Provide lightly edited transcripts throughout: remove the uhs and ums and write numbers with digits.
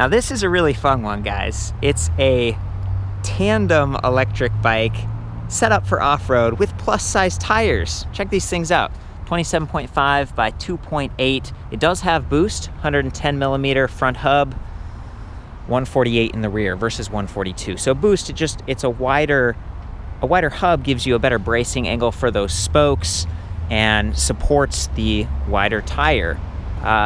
Now this is a really fun one, guys. It's a tandem electric bike set up for off-road with plus-size tires. Check these things out. 27.5 by 2.8. It does have boost, 110 millimeter front hub, 148 in the rear versus 142. So boost, it's a wider hub, gives you a better bracing angle for those spokes and supports the wider tire.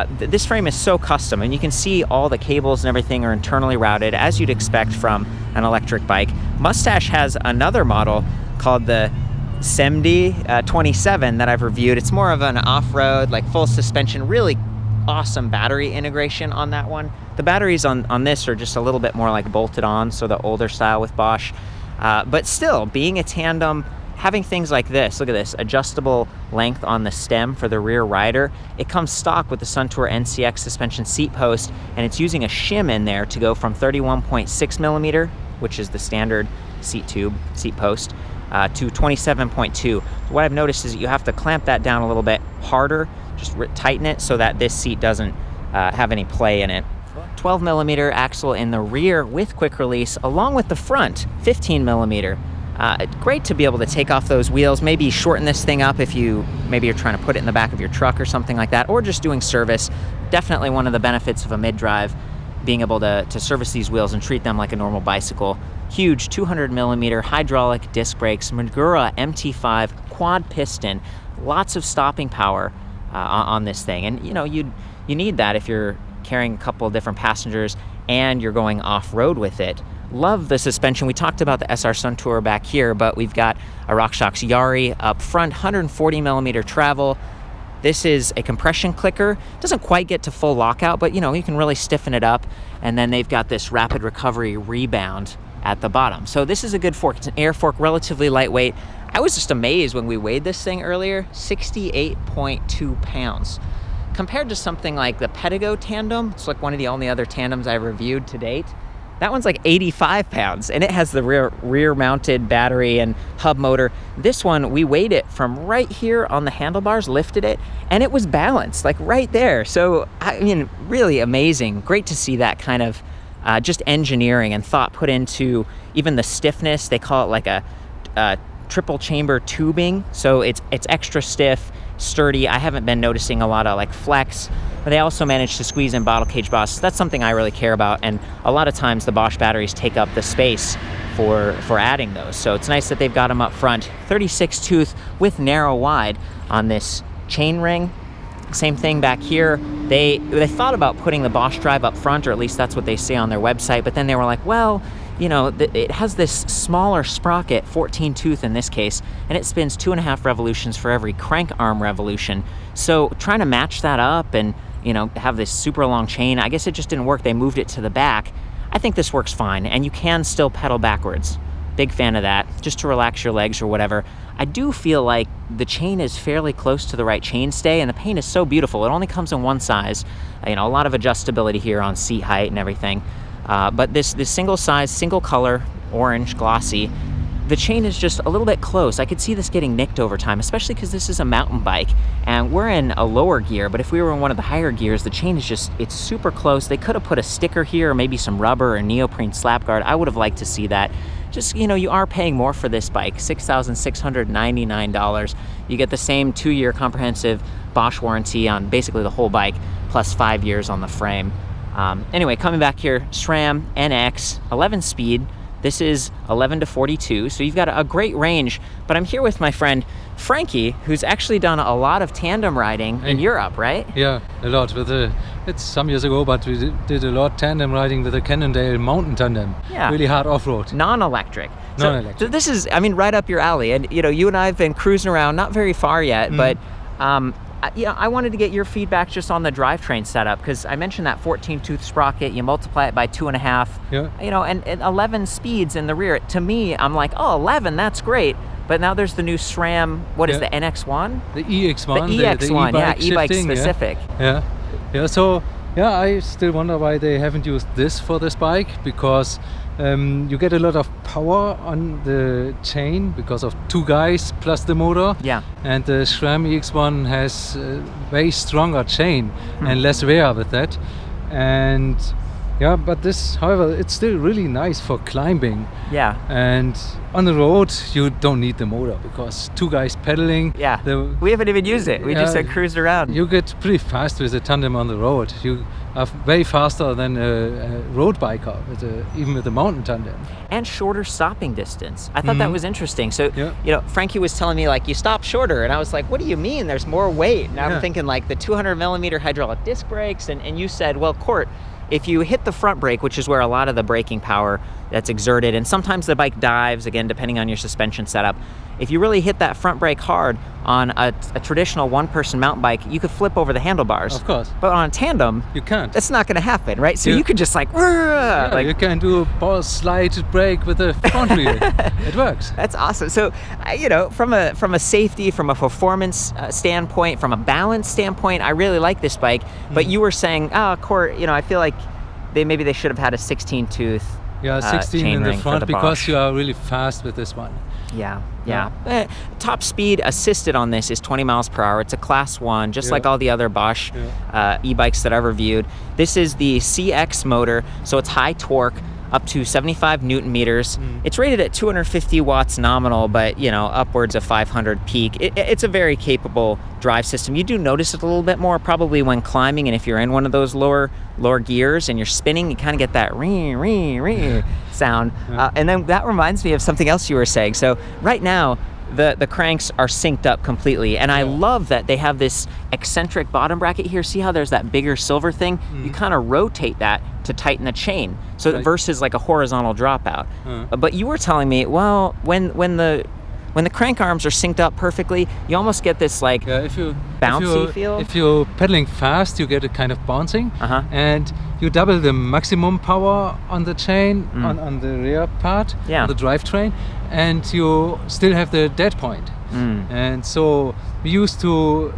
This frame is so custom, and you can see all the cables and everything are internally routed as you'd expect from an electric bike. Moustache has another model called the Samedi 27 that I've reviewed. It's more of an off-road, like full suspension, really awesome battery integration on that one. The batteries on this are just a little bit more like bolted on, so the older style with Bosch. But still, being a tandem, having things like this, look at this, adjustable length on the stem for the rear rider. It comes stock with the Suntour NCX suspension seat post, and it's using a shim in there to go from 31.6 millimeter, which is the standard seat post, to 27.2. What I've noticed is that you have to clamp that down a little bit harder, just tighten it so that this seat doesn't have any play in it. 12 millimeter axle in the rear with quick release, along with the front 15 millimeter. Great to be able to take off those wheels, maybe shorten this thing up if maybe you're trying to put it in the back of your truck or something like that, or just doing service. Definitely one of the benefits of a mid-drive, being able to service these wheels and treat them like a normal bicycle. Huge 200 millimeter hydraulic disc brakes, Magura MT5 quad piston, lots of stopping power on this thing. And you know, you need that if you're carrying a couple of different passengers and you're going off-road with it. Love the suspension. We talked about the SR Suntour back here, but we've got a RockShox Yari up front, 140 millimeter travel. This is a compression clicker. Doesn't quite get to full lockout, but you know, you can really stiffen it up. And then they've got this rapid recovery rebound at the bottom. So this is a good fork. It's an air fork, relatively lightweight. I was just amazed when we weighed this thing earlier, 68.2 pounds. Compared to something like the Pedigo tandem, it's like one of the only other tandems I've reviewed to date. That one's like 85 pounds, and it has the rear mounted battery and hub motor. This one, we weighed it from right here on the handlebars, lifted it, and it was balanced, like right there. So, I mean, really amazing. Great to see that kind of just engineering and thought put into even the stiffness. They call it like a triple chamber tubing, so it's extra stiff, sturdy. I haven't been noticing a lot of like flex, but they also managed to squeeze in bottle cage Bosch. That's something I really care about, and a lot of times the Bosch batteries take up the space for adding those. So it's nice that they've got them up front. 36 tooth with narrow wide on this chain ring. Same thing back here. They thought about putting the Bosch drive up front, or at least that's what they say on their website, but then they were like, well, you know, it has this smaller sprocket, 14 tooth in this case, and it spins 2.5 revolutions for every crank arm revolution. So trying to match that up and, you know, have this super long chain, I guess it just didn't work. They moved it to the back. I think this works fine, and you can still pedal backwards. Big fan of that, just to relax your legs or whatever. I do feel like the chain is fairly close to the right chainstay, and the paint is so beautiful. It only comes in one size. You know, a lot of adjustability here on seat height and everything. But this single size, single color, orange, glossy, the chain is just a little bit close. I could see this getting nicked over time, especially because this is a mountain bike and we're in a lower gear, but if we were in one of the higher gears, the chain is just, it's super close. They could have put a sticker here or maybe some rubber or neoprene slap guard. I would have liked to see that. Just, you know, you are paying more for this bike, $6,699. You get the same 2-year comprehensive Bosch warranty on basically the whole bike, plus 5 years on the frame. Anyway, coming back here, SRAM NX, 11 speed. This is 11 to 42, so you've got a great range. But I'm here with my friend Frankie, who's actually done a lot of tandem riding in Europe, right? Yeah, a lot. It's some years ago, but we did a lot tandem riding with a Cannondale mountain tandem. Yeah. Really hard off-road. Non-electric. Non-electric. So this is, I mean, right up your alley. And, you know, you and I have been cruising around, not very far yet, but yeah, I wanted to get your feedback just on the drivetrain setup, because I mentioned that 14-tooth sprocket, you multiply it by 2.5, you know, and 11 speeds in the rear. To me, I'm like, oh, 11, that's great. But now there's the new SRAM, what is the NX1? The EX1. The EX1, the e-bike specific. Yeah. So, yeah, I still wonder why they haven't used this for this bike, because you get a lot of power on the chain because of 2 guys plus the motor. Yeah. And the SRAM EX1 has a way stronger chain and less wear with that. And Yeah, but this, however, it's still really nice for climbing. Yeah. And on the road, you don't need the motor because two guys pedaling. Yeah. We haven't even used it. We just cruised around. You get pretty fast with a tandem on the road. You are way faster than a road biker, even with a mountain tandem. And shorter stopping distance. I thought that was interesting. So, you know, Frankie was telling me like, you stop shorter. And I was like, what do you mean? There's more weight. And I'm thinking like the 200 millimeter hydraulic disc brakes. And you said, well, Court, if you hit the front brake, which is where a lot of the braking power that's exerted, and sometimes the bike dives, again, depending on your suspension setup, if you really hit that front brake hard on a traditional one-person mountain bike, you could flip over the handlebars. Of course. But on a tandem, you can't. That's not going to happen, right? So you could just like you can do a ball slide brake with the front wheel. It works. That's awesome. So, you know, from a safety, from a performance standpoint, from a balance standpoint, I really like this bike. But you were saying, Court, you know, I feel like maybe they should have had a 16-tooth. Yeah, 16 in the front because Bosch. you are really fast with this one. Yeah. Top speed assisted on this is 20 miles per hour. It's a class 1, just like all the other Bosch e-bikes that I've reviewed. This is the CX motor, so it's high torque, up to 75 Newton meters. It's rated at 250 watts nominal, but you know, upwards of 500 peak. It's a very capable drive system. You do notice it a little bit more probably when climbing, and if you're in one of those lower gears and you're spinning, you kind of get that ring sound. And then that reminds me of something else you were saying. So right now, the cranks are synced up completely, and I love that they have this eccentric bottom bracket here. See how there's that bigger silver thing? You kind of rotate that to tighten the chain, so versus like a horizontal dropout. But you were telling me, well, when the crank arms are synced up perfectly, you almost get this like bouncy feel. If you're pedaling fast, you get a kind of bouncing, and you double the maximum power on the chain, on the rear part, on the drivetrain, and you still have the dead point. And so we used to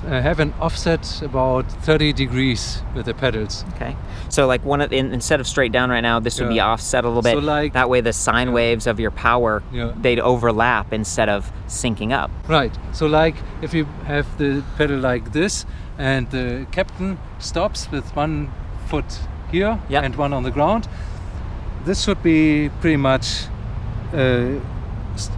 have an offset about 30 degrees with the pedals. Okay. So like instead of straight down right now, this would be offset a little bit. So like, that way the sine waves of your power, they'd overlap instead of syncing up. Right. So like if you have the pedal like this and the captain stops with one foot here and one on the ground, this should be pretty much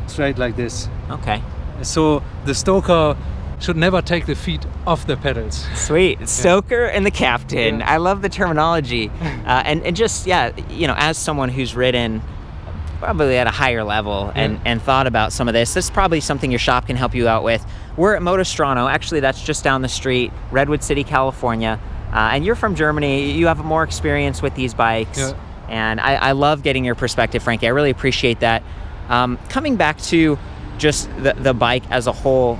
straight like this. Okay. So the stoker should never take the feet off the pedals. Sweet. Stoker and the captain. I love the terminology. And just, you know, as someone who's ridden probably at a higher level and thought about some of this is probably something your shop can help you out with. We're at Motostrano. Actually, that's just down the street, Redwood City, California. And you're from Germany. You have more experience with these bikes. And I love getting your perspective, Frankie. I really appreciate that. Coming back to just the bike as a whole,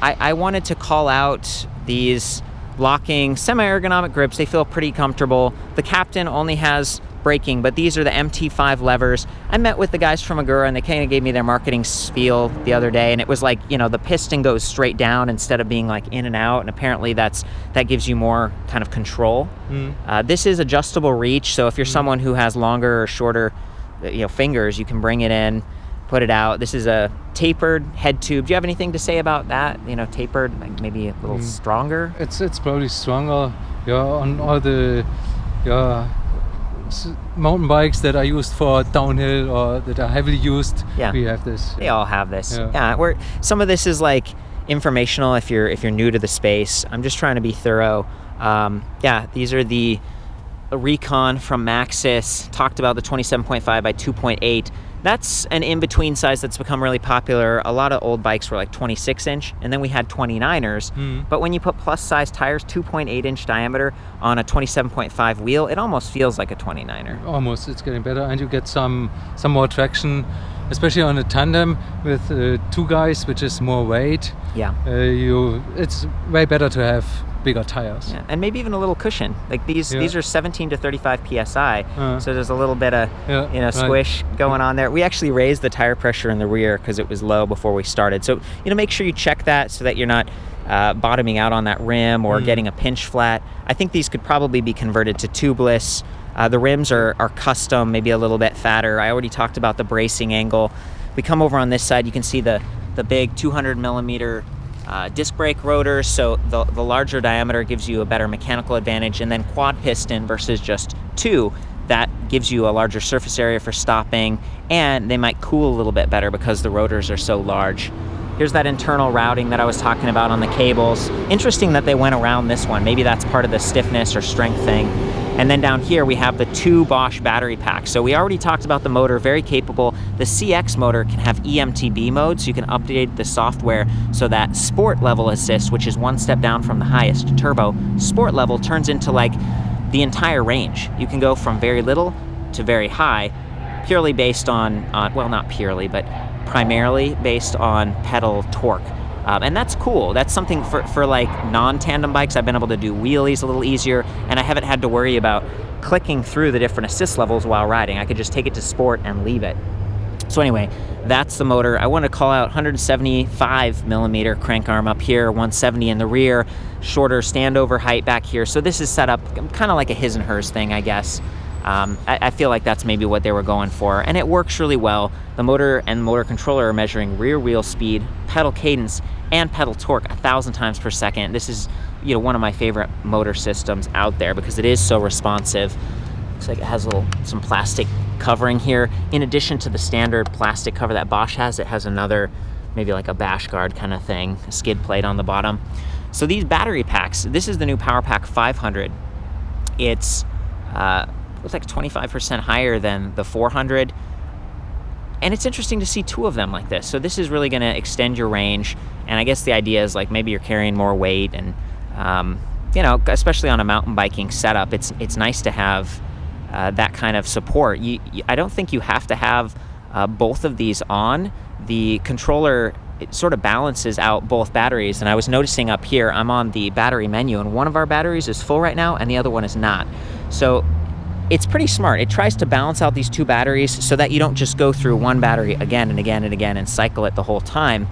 I wanted to call out these locking semi-ergonomic grips. They feel pretty comfortable. The Captain only has braking, but these are the MT5 levers. I met with the guys from Magura, and they kind of gave me their marketing spiel the other day, and it was like, you know, the piston goes straight down instead of being like in and out, and apparently that gives you more kind of control. This is adjustable reach, so if you're someone who has longer or shorter, you know, fingers, you can bring it in, put it out. This is a tapered head tube. Do you have anything to say about that? You know, tapered, like maybe a little stronger? It's probably stronger. On all the mountain bikes that are used for downhill or that are heavily used, we have this. They all have this. Where some of this is like informational if you're new to the space. I'm just trying to be thorough. These are the Recon from Maxxis. Talked about the 27.5 by 2.8. That's an in-between size that's become really popular. A lot of old bikes were like 26-inch, and then we had 29ers. But when you put plus-size tires, 2.8-inch diameter, on a 27.5 wheel, it almost feels like a 29er. Almost. It's getting better, and you get some more traction, especially on a tandem with two guys, which is more weight. It's way better to have bigger tires. And maybe even a little cushion. Like these are 17 to 35 psi, so there's a little bit of squish going on there. We actually raised the tire pressure in the rear because it was low before we started. So make sure you check that so that you're not bottoming out on that rim or getting a pinch flat. I think these could probably be converted to tubeless. The rims are custom, maybe a little bit fatter. I already talked about the bracing angle. We come over on this side, you can see the big 200 millimeter disc brake rotors, so the larger diameter gives you a better mechanical advantage, and then quad piston versus just 2, that gives you a larger surface area for stopping, and they might cool a little bit better because the rotors are so large. Here's that internal routing that I was talking about on the cables. Interesting that they went around this one. Maybe that's part of the stiffness or strength thing. And then down here we have the 2 Bosch battery packs. So we already talked about the motor, very capable. The CX motor can have EMTB mode, so you can update the software so that sport level assist, which is 1 step down from the highest turbo, sport level turns into like the entire range. You can go from very little to very high, purely based on well, not purely, but primarily based on pedal torque. And that's cool. That's something for like non-tandem bikes. I've been able to do wheelies a little easier, and I haven't had to worry about clicking through the different assist levels while riding. I could just take it to sport and leave it. So anyway, that's the motor. I want to call out 175 millimeter crank arm up here, 170 in the rear, shorter standover height back here. So this is set up kind of like a his and hers thing, I guess. I feel like that's maybe what they were going for, and it works really well. The motor and motor controller are measuring rear wheel speed, pedal cadence, and pedal torque 1,000 times per second. This is, you know, one of my favorite motor systems out there because it is so responsive. Looks like it has some plastic covering here. In addition to the standard plastic cover that Bosch has, it has another, maybe like a bash guard kind of thing, a skid plate on the bottom. So these battery packs, this is the new Powerpack 500. It's looks like 25% higher than the 400. And it's interesting to see 2 of them like this. So this is really going to extend your range. And I guess the idea is like maybe you're carrying more weight, and you know, especially on a mountain biking setup, it's nice to have that kind of support. I don't think you have to have both of these on. The controller, it sort of balances out both batteries. And I was noticing up here, I'm on the battery menu, and one of our batteries is full right now and the other one is not. So it's pretty smart. It tries to balance out these 2 batteries so that you don't just go through one battery again and again and again and cycle it the whole time.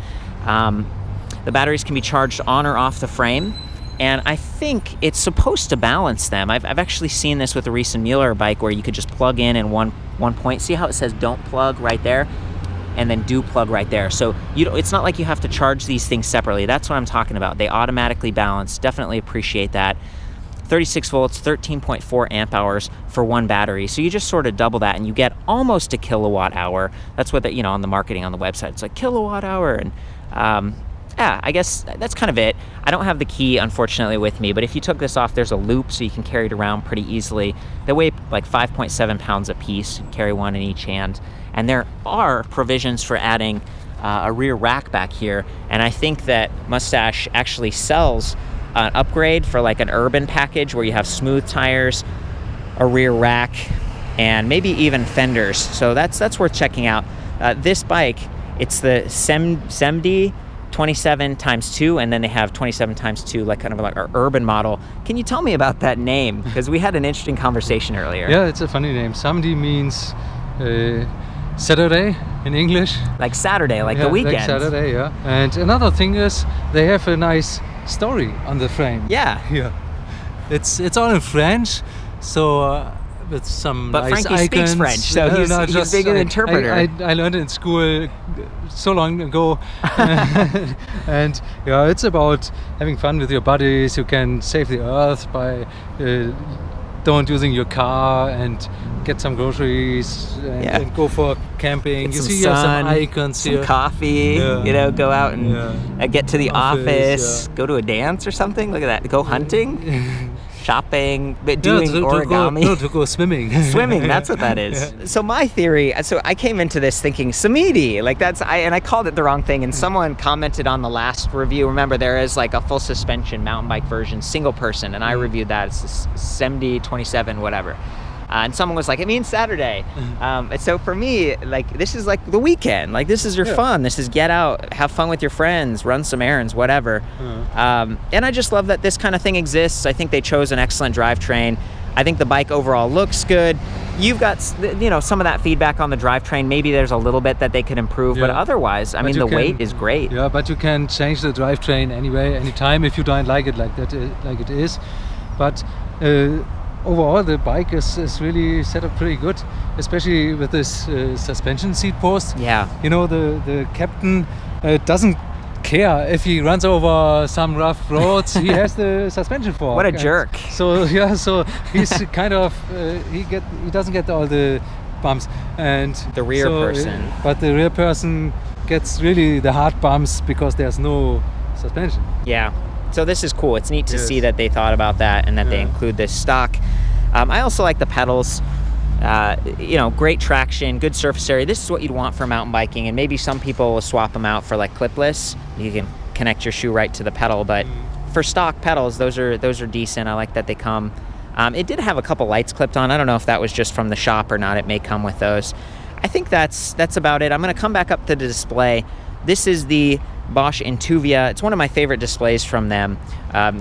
The batteries can be charged on or off the frame, and I think it's supposed to balance them. I've actually seen this with a recent Mueller bike where you could just plug in one point. See how it says don't plug right there? And then do plug right there. So it's not like you have to charge these things separately. That's what I'm talking about. They automatically balance. Definitely appreciate that. 36 volts, 13.4 amp hours for one battery. So you just sort of double that and you get almost a kilowatt hour. That's what, you know, on the marketing on the website, it's like kilowatt hour. And yeah, I guess that's kind of it. I don't have the key, unfortunately, with me, but if you took this off, there's a loop so you can carry it around pretty easily. They weigh like 5.7 pounds a piece, carry one in each hand. And there are provisions for adding a rear rack back here. And I think that Moustache actually sells an upgrade for like an urban package where you have smooth tires, a rear rack, and maybe even fenders. So that's worth checking out. This bike, it's the Samedi 27x2, and then they have 27x2, like kind of like our urban model. Can you tell me about that name? Because we had an interesting conversation earlier. Yeah, it's a funny name. Samedi means Saturday in English. Like Saturday, like the weekend. Like Saturday, yeah. And another thing is they have a nice story on the frame. Yeah. Yeah. It's all in French, so with some but nice Frankie icons. Speaks French, so he's being an interpreter. I learned it in school so long ago. And yeah, it's about having fun with your buddies. You can save the earth by don't using your car and get some groceries and go for camping. You see some icons some here. Coffee, you know, go out and get to the office, go to a dance or something. Look at that. Go hunting, shopping, doing origami. To go swimming. Swimming, that's what that is. Yeah. So my theory, so I came into this thinking Samedi, like and I called it the wrong thing, and someone commented on the last review. Remember, there is like a full suspension mountain bike version, single person, and I reviewed that. It's Samedi 27, whatever. And someone was like, it means Saturday. And so for me, like, this is like the weekend. Like, this is your fun. This is get out, have fun with your friends, run some errands, whatever. And I just love that this kind of thing exists. I think they chose an excellent drivetrain. I think the bike overall looks good. You've got, you know, some of that feedback on the drivetrain. Maybe there's a little bit that they could improve, but otherwise, I mean, the weight is great. Yeah, but you can change the drivetrain anyway, anytime if you don't like it like that, like it is. But overall, the bike is really set up pretty good, especially with this suspension seat post. Yeah. You know, the captain doesn't care if he runs over some rough roads. He has the suspension fork. What a jerk. So yeah, so he's kind of he doesn't get all the bumps, and The rear person. But the rear person gets really the hard bumps because there's no suspension. Yeah. So this is cool. It's neat to Yes. see that they thought about that and that they Yeah. include this stock. I also like the pedals. You know, great traction, good surface area. This is what you'd want for mountain biking, and maybe some people will swap them out for like clipless. You can connect your shoe right to the pedal, but for stock pedals, those are decent. I like that they come. It did have a couple lights clipped on. I don't know if that was just from the shop or not. It may come with those. I think that's about it. I'm going to come back up to the display. This is the Bosch Intuvia. It's one of my favorite displays from them.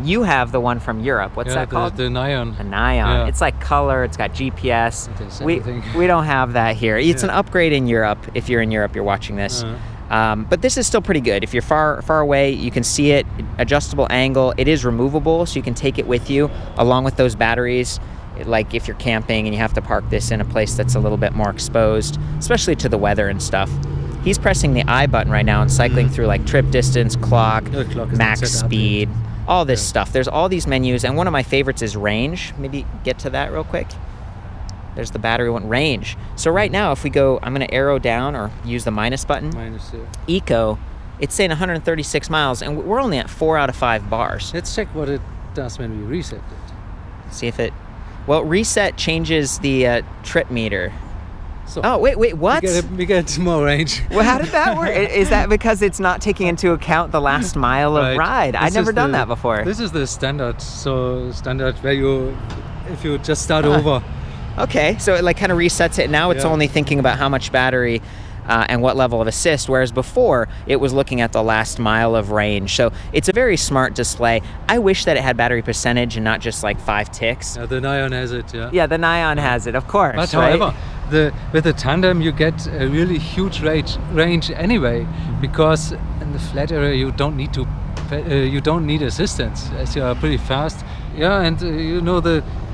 You have the one from Europe. What's that called? The Neon. A Neon. Yeah. It's like color. It's got GPS. It is We everything. don't have that here. It's an upgrade in Europe. If you're in Europe, you're watching this. But this is still pretty good. If you're far away, you can see it. Adjustable angle. It is removable, so you can take it with you along with those batteries. Like if you're camping and you have to park this in a place that's a little bit more exposed, especially to the weather and stuff. He's pressing the I button right now and cycling through like trip distance, clock, The clock is max not set up speed, all this Yeah. stuff. There's all these menus, and one of my favorites is range. Maybe get to that real quick. There's the battery one, range. So right now, if we go, I'm going to arrow down or use the minus button. Minus. Eco, it's saying 136 miles, and we're only at 4 out of 5 bars. Let's check what it does when we reset it. See if it. Well, reset changes the trip meter. So Oh, wait, what? we get more range. Well, how did that work? Is that because it's not taking into account the last mile of Right. ride? I'd This never is done the- that before. This is the standard. So standard where if you just start Ah. over. Okay, so it like kind of resets it. Now it's Yeah. only thinking about how much battery and what level of assist, whereas before it was looking at the last mile of range. So it's a very smart display. I wish that it had battery percentage and not just like 5 ticks. The Neon has it, yeah. Yeah, the Neon has it, of course. But right? however, with the tandem you get a really huge range anyway, because in the flat area you don't need assistance as you are pretty fast. Yeah, and you know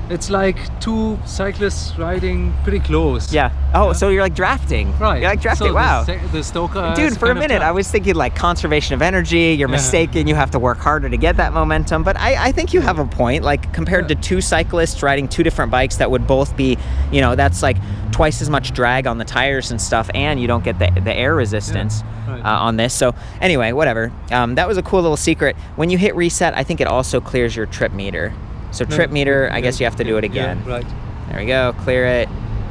it's like two cyclists riding pretty close. Yeah. Oh, so you're like drafting. Right. You're like drafting. So Wow. The Stoker. Dude, is for a kind of minute, tough. I was thinking like conservation of energy, you're Yeah. mistaken, you have to work harder to get that momentum. But I think you have a point. Like compared to two cyclists riding two different bikes that would both be, you know, that's like twice as much drag on the tires and stuff, and you don't get the air resistance right. on this. So anyway, whatever. That was a cool little secret. When you hit reset, I think it also clears your trip meter. So trip meter, I guess you have to do it again. Yeah, right. There we go, clear it.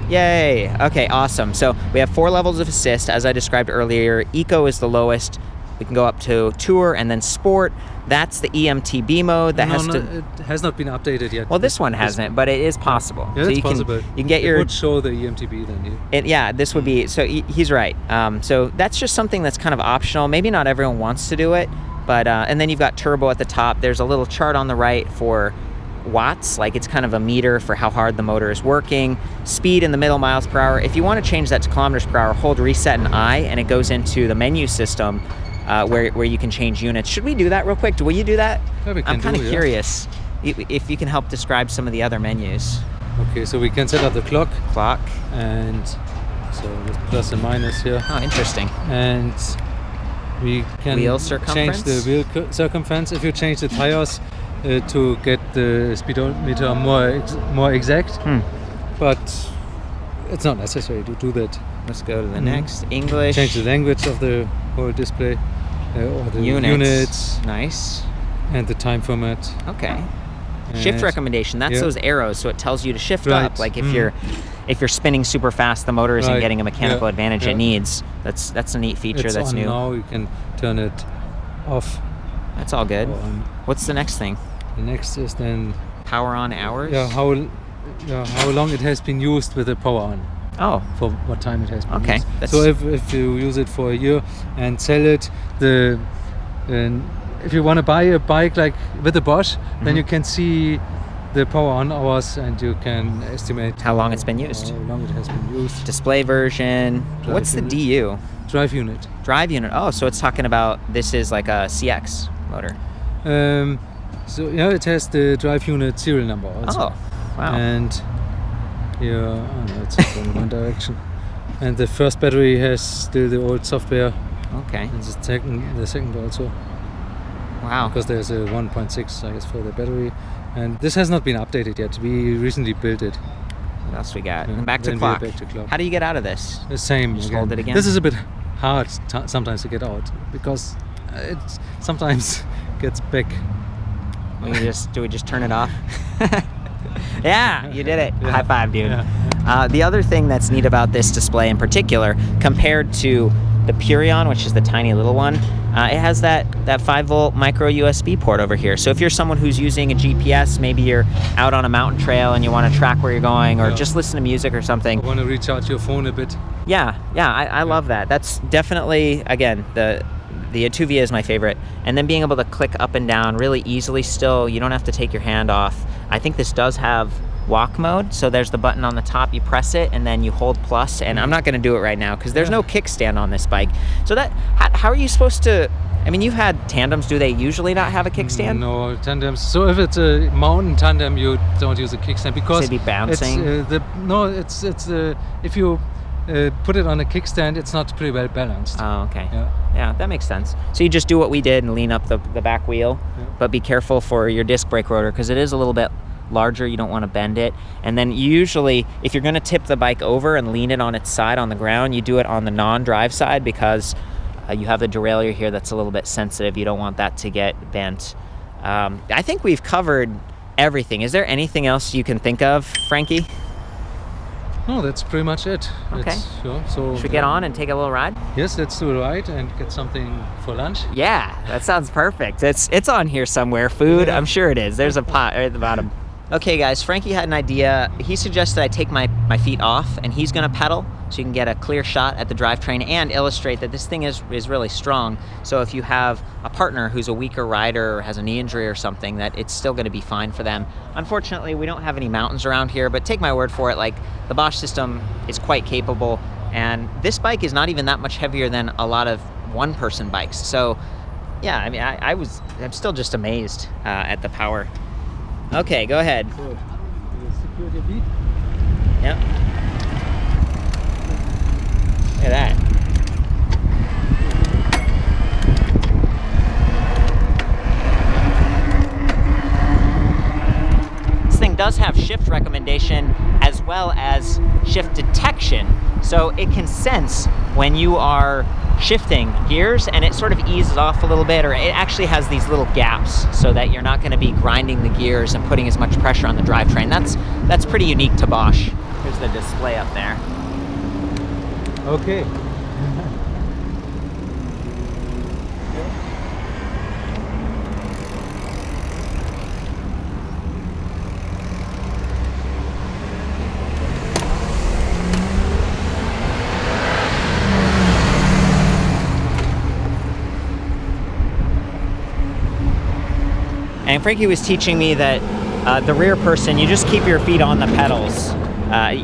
Yay, okay, awesome. So we have 4 levels of assist, as I described earlier. Eco is the lowest. We can go up to Tour and then Sport. That's the EMTB mode that it has not been updated yet. Well, this one hasn't, but it is possible. Yeah, so it's you possible. You can get it your. would show the EMTB then. Yeah, this would be, so he's right. So that's just something that's kind of optional. Maybe not everyone wants to do it, but, and then you've got turbo at the top. There's a little chart on the right for watts, like it's kind of a meter for how hard the motor is working. Speed in the middle, miles per hour. If you want to change that to kilometers per hour, hold reset and I, and it goes into the menu system where you can change units. Should we do that real quick? Will you do that? Yeah, we can I'm kind of do, yeah. curious if you can help describe some of the other menus. Okay, so we can set up the clock, Clock. and so with plus and minus here, Oh, interesting. and we can Wheel change circumference? the wheel circumference. If you change the tires to get the speedometer more exact, but it's not necessary to do that. Let's go to the next. English. Change the language of the whole display, or the units Nice. and the time format. Okay. Shift And- recommendation. That's yeah. those arrows, so it tells you to shift Right. up. Like if you're spinning super fast, the motor isn't Right. getting a mechanical Yeah. advantage Yeah. it needs. That's a neat feature It's that's on new. now. You can turn it off. That's all good. or on. What's the next thing? The next is then Power on hours? how long it has been used with the power on, Oh, for what time it has been Okay, used. that's- So if you use it for a year and sell it, if you want to buy a bike like with the Bosch, then you can see the power on hours and you can estimate How long it's been used. How long it has been used. display version. Drive What's the unit. DU? Drive unit. Drive unit. Oh, so it's talking about this is like a CX motor. So yeah, it has the drive unit serial number also. Oh, wow. And here, oh no, it's in one direction. And the first battery has still the old software Okay. And the second also. Wow. Because there's a 1.6, I guess, for the battery. And this has not been updated yet. We recently built it. What else we got? Yeah, And back to then clock. we're back to clock. How do you get out of this? The same. Just again. hold it again? This is a bit hard sometimes to get out because it sometimes gets back. Do we just turn it off? Yeah, you did it. Yeah. High five, dude. Yeah. The other thing that's neat about this display in particular, compared to the Purion, which is the tiny little one, it has that 5-volt micro USB port over here. So if you're someone who's using a GPS, maybe you're out on a mountain trail and you want to track where you're going, or just listen to music or something. I want to recharge your phone a bit. Yeah, I love that. That's definitely, again, the Atuvia is my favorite. And then being able to click up and down really easily still, you don't have to take your hand off. I think this does have walk mode, so there's the button on the top, you press it and then you hold plus, and I'm not going to do it right now because there's no kickstand on this bike. So how are you supposed to, I mean, you've had tandems, do they usually not have a kickstand? No, tandems. So if it's a mountain tandem, you don't use a kickstand because Should it be bouncing? If you put it on a kickstand, it's not pretty well balanced. Oh, okay. Yeah. Yeah, that makes sense. So you just do what we did and lean up the back wheel, but be careful for your disc brake rotor because it is a little bit larger. You don't want to bend it. And then usually, if you're going to tip the bike over and lean it on its side on the ground, you do it on the non-drive side because you have the derailleur here that's a little bit sensitive. You don't want that to get bent. I think we've covered everything. Is there anything else you can think of, Frankie? No, that's pretty much it. Okay. So Should we get on and take a little ride? Yes, let's do a ride and get something for lunch. Yeah, that sounds perfect. It's on here somewhere. Food, I'm sure it is. There's a pot right at the bottom. Okay guys, Frankie had an idea. He suggested I take my feet off and he's gonna pedal so you can get a clear shot at the drivetrain and illustrate that this thing is really strong. So if you have a partner who's a weaker rider or has a knee injury or something, that it's still gonna be fine for them. Unfortunately, we don't have any mountains around here, but take my word for it, like the Bosch system is quite capable, and this bike is not even that much heavier than a lot of one-person bikes. So yeah, I mean, I'm still just amazed at the power. Okay, go ahead. So, secure your feet. Yep. Look at that. This thing does have shift recommendation as well as shift detection, so it can sense when you are shifting gears and it sort of eases off a little bit, or it actually has these little gaps so that you're not going to be grinding the gears and putting as much pressure on the drivetrain. That's pretty unique to Bosch. Here's the display up there. Okay. And Frankie was teaching me that the rear person, you just keep your feet on the pedals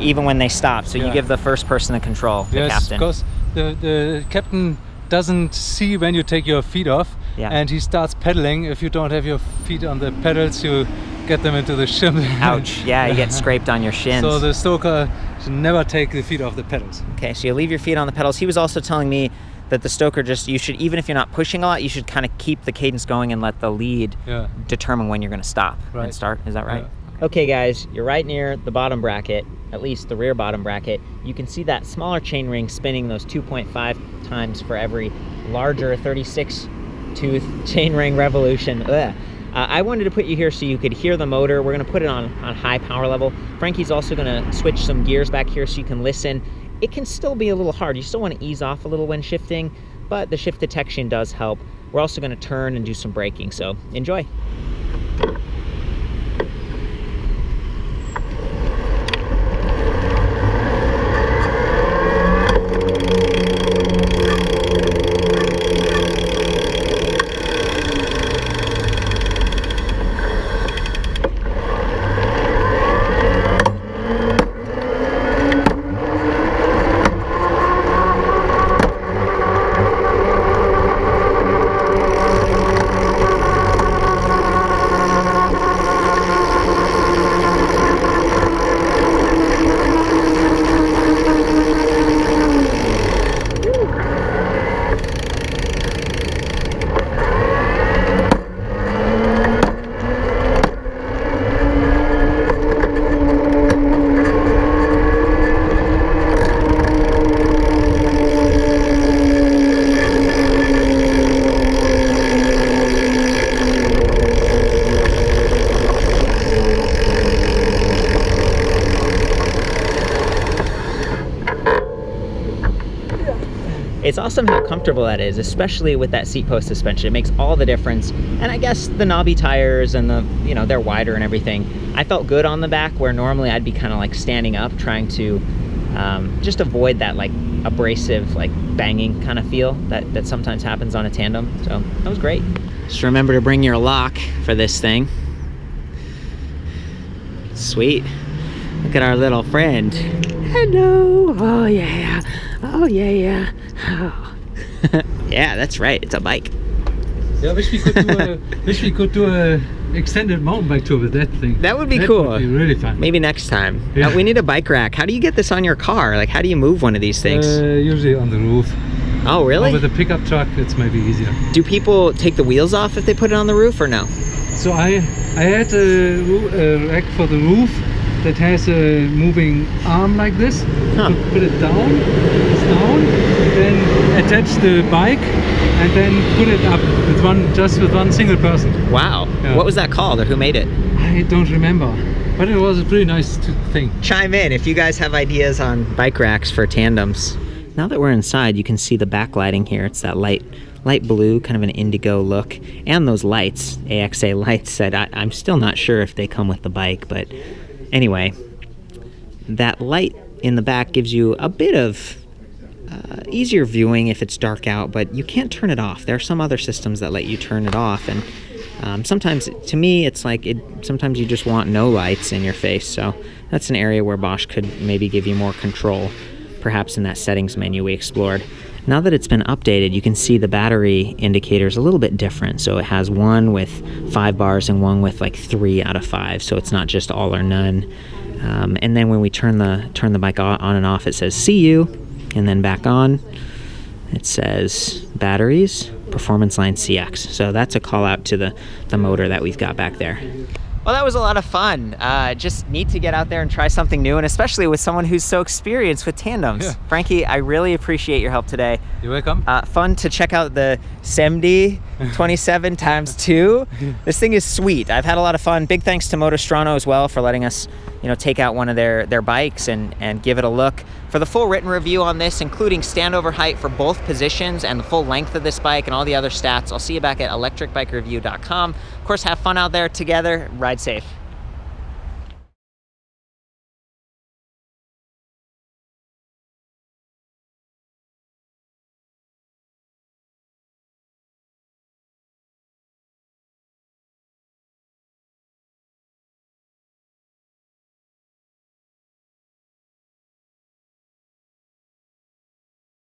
even when they stop. So you give the first person the control, the captain. Because the captain doesn't see when you take your feet off, and he starts pedaling. If you don't have your feet on the pedals, you get them into the shim. Ouch, yeah, you get scraped on your shins. So the stoker should never take the feet off the pedals. Okay, so you leave your feet on the pedals. He was also telling me that the stoker you should, even if you're not pushing a lot, you should kind of keep the cadence going and let the lead determine when you're gonna stop and start. Is that right? Yeah. Okay guys, you're right near the bottom bracket, at least the rear bottom bracket. You can see that smaller chain ring spinning those 2.5 times for every larger 36 tooth chain ring revolution. I wanted to put you here so you could hear the motor. We're gonna put it on high power level. Frankie's also gonna switch some gears back here so you can listen. It can still be a little hard. You still want to ease off a little when shifting, but the shift detection does help. We're also going to turn and do some braking, so enjoy. It's awesome how comfortable that is, especially with that seat post suspension. It makes all the difference. And I guess the knobby tires and the, you know, they're wider and everything. I felt good on the back, where normally I'd be kind of like standing up trying to just avoid that like abrasive, like banging kind of feel that sometimes happens on a tandem. So that was great. Just remember to bring your lock for this thing. Sweet. Look at our little friend. Hello. Oh yeah. Oh yeah. Oh. Yeah, that's right. It's a bike. Yeah, wish we could do a extended mountain bike tour with that thing. That would be cool. That would be really fun. Maybe next time. Yeah. We need a bike rack. How do you get this on your car? Like, how do you move one of these things? Usually on the roof. Oh, really? Or with a pickup truck, it's maybe easier. Do people take the wheels off if they put it on the roof, or no? So I had a rack for the roof that has a moving arm like this. Huh. To put it down, then attach the bike, and then put it up with one single person. Wow. Yeah. What was that called, or who made it? I don't remember, but it was a pretty nice thing. Chime in if you guys have ideas on bike racks for tandems. Now that we're inside, you can see the backlighting here. It's that light blue, kind of an indigo look, and those lights, AXA lights, that I'm still not sure if they come with the bike, but anyway, that light in the back gives you a bit of easier viewing if it's dark out, but you can't turn it off. There are some other systems that let you turn it off, and sometimes, to me, it's like sometimes you just want no lights in your face, so that's an area where Bosch could maybe give you more control, perhaps in that settings menu we explored. Now that it's been updated, you can see the battery indicators a little bit different. So it has one with 5 bars and one with like 3 out of 5. So it's not just all or none. And then when we turn the bike on and off, it says "see you," and then back on, it says batteries, Performance Line CX. So that's a call out to the motor that we've got back there. Well, that was a lot of fun. Just neat to get out there and try something new, and especially with someone who's so experienced with tandems. Yeah. Frankie, I really appreciate your help today. You're welcome. Fun to check out the Samedi 27x2. This thing is sweet. I've had a lot of fun. Big thanks to Motostrano as well for letting us, take out one of their bikes and give it a look. For the full written review on this, including standover height for both positions and the full length of this bike and all the other stats, I'll see you back at ElectricBikeReview.com. Of course, have fun out there together. Ride safe.